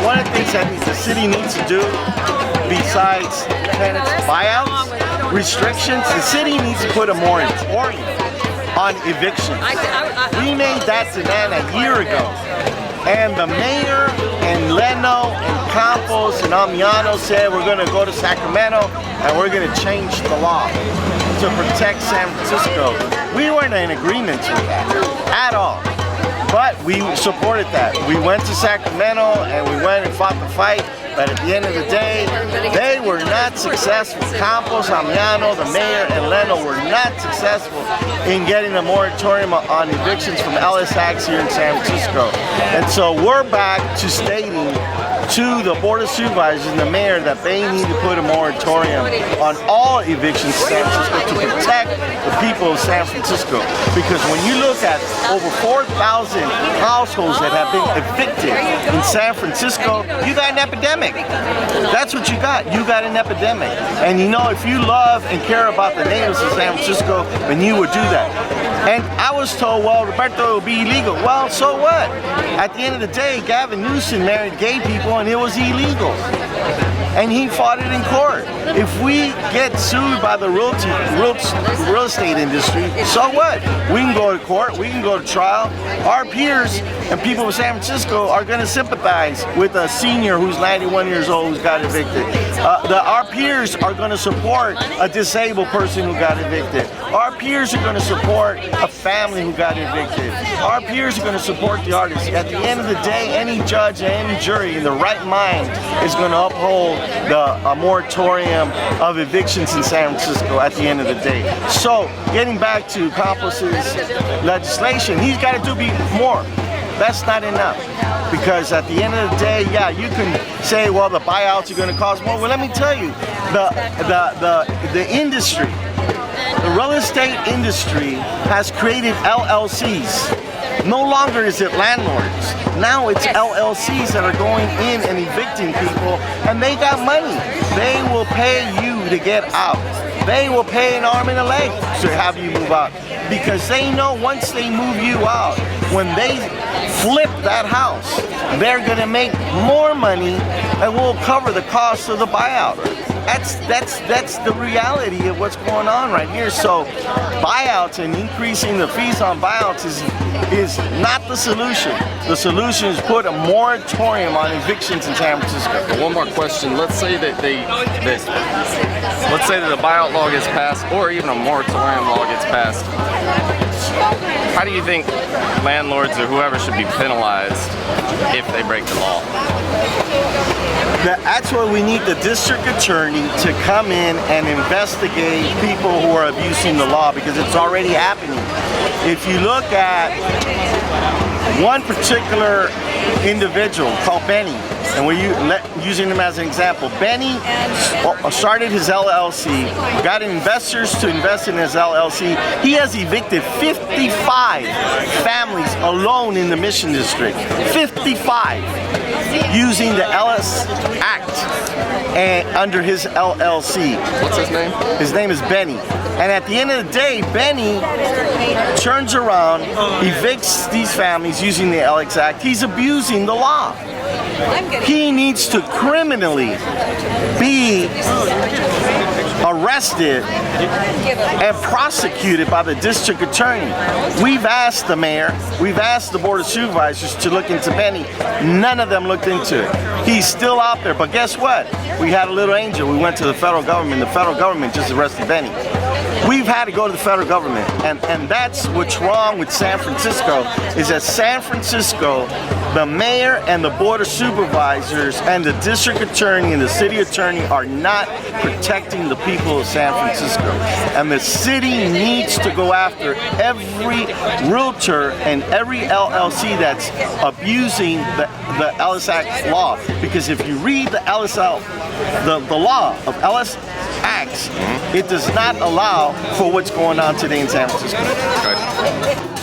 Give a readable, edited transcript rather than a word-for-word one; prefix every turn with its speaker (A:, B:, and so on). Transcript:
A: one of the things that the city needs to do, besides tenants buyouts, restrictions, the city needs to put a moratorium on evictions. We made that demand a year ago. And the mayor and Leno and Campos and Amiano said we're going to go to Sacramento and we're going to change the law to protect San Francisco. We weren't in agreement with that at all. But we supported that. We went to Sacramento and we went and fought the fight. But at the end of the day, they were not successful. Campos, Amiano, the mayor, and Leno were not successful in getting a moratorium on evictions from Ellis Acts here in San Francisco. And so we're back to stating to the Board of Supervisors and the mayor that they need to put a moratorium on all evictions in San Francisco to protect the people of San Francisco. Because when you look at over 4,000 households that have been evicted in San Francisco, you got an epidemic. That's what you got. You got an epidemic. And you know, if you love and care about the natives of San Francisco, then you would do that. And I was told, well, Roberto, it will be illegal. Well, so what? At the end of the day, Gavin Newsom married gay people and it was illegal. And he fought it in court. If we get sued by the real estate industry, so what? We can go to court, we can go to trial. Our peers and people of San Francisco are going to sympathize with a senior who's 91 years old who's got evicted. Our peers are going to support a disabled person who got evicted. Our peers are going to support a family who got evicted. Our peers are going to support the artists. At the end of the day, any judge and any jury in the right mind is going to uphold the moratorium of evictions in San Francisco at the end of the day. So, getting back to Campos's legislation, he's got to do more. That's not enough. Because at the end of the day, yeah, you can say, well, the buyouts are going to cost more. Well, let me tell you, the industry, the real estate industry has created LLCs. No longer is it landlords. Now it's LLCs that are going in and evicting people, and they got money. They will pay you to get out. They will pay an arm and a leg to have you move out, because they know once they move you out, when they flip that house, they're going to make more money and will cover the cost of the buyout. That's the reality of what's going on right here. So buyouts and increasing the fees on buyouts is not the solution. The solution is put a moratorium on evictions in San Francisco.
B: One more question. Let's say that let's say that a buyout law gets passed, or even a moratorium law gets passed. How do you think landlords or whoever should be penalized if they break the law?
A: That's where we need the district attorney to come in and investigate people who are abusing the law, because it's already happening. If you look at one particular individual called Benny, and we're using him as an example. Benny started his LLC, got investors to invest in his LLC. He has evicted 55 families alone in the Mission District. 55 using the Ellis Act and under his LLC.
B: What's his name?
A: His name is Benny. And at the end of the day, Benny turns around, evicts these families using the Ellis Act. He's abusing the law. He needs to criminally be arrested and prosecuted by the district attorney. We've asked the mayor, we've asked the Board of Supervisors to look into Benny. None of them looked into it. He's still out there, but guess what? We had a little angel. We went to the federal government. The federal government just arrested Benny. We've had to go to the federal government, and that's what's wrong with San Francisco, is that San Francisco, the mayor and the Board of Supervisors and the district attorney and the city attorney are not protecting the people of San Francisco. And the city needs to go after every realtor and every LLC that's abusing the Ellis Act law. Because if you read the law of Ellis Acts, it does not allow for what's going on today in San Francisco.
B: Okay.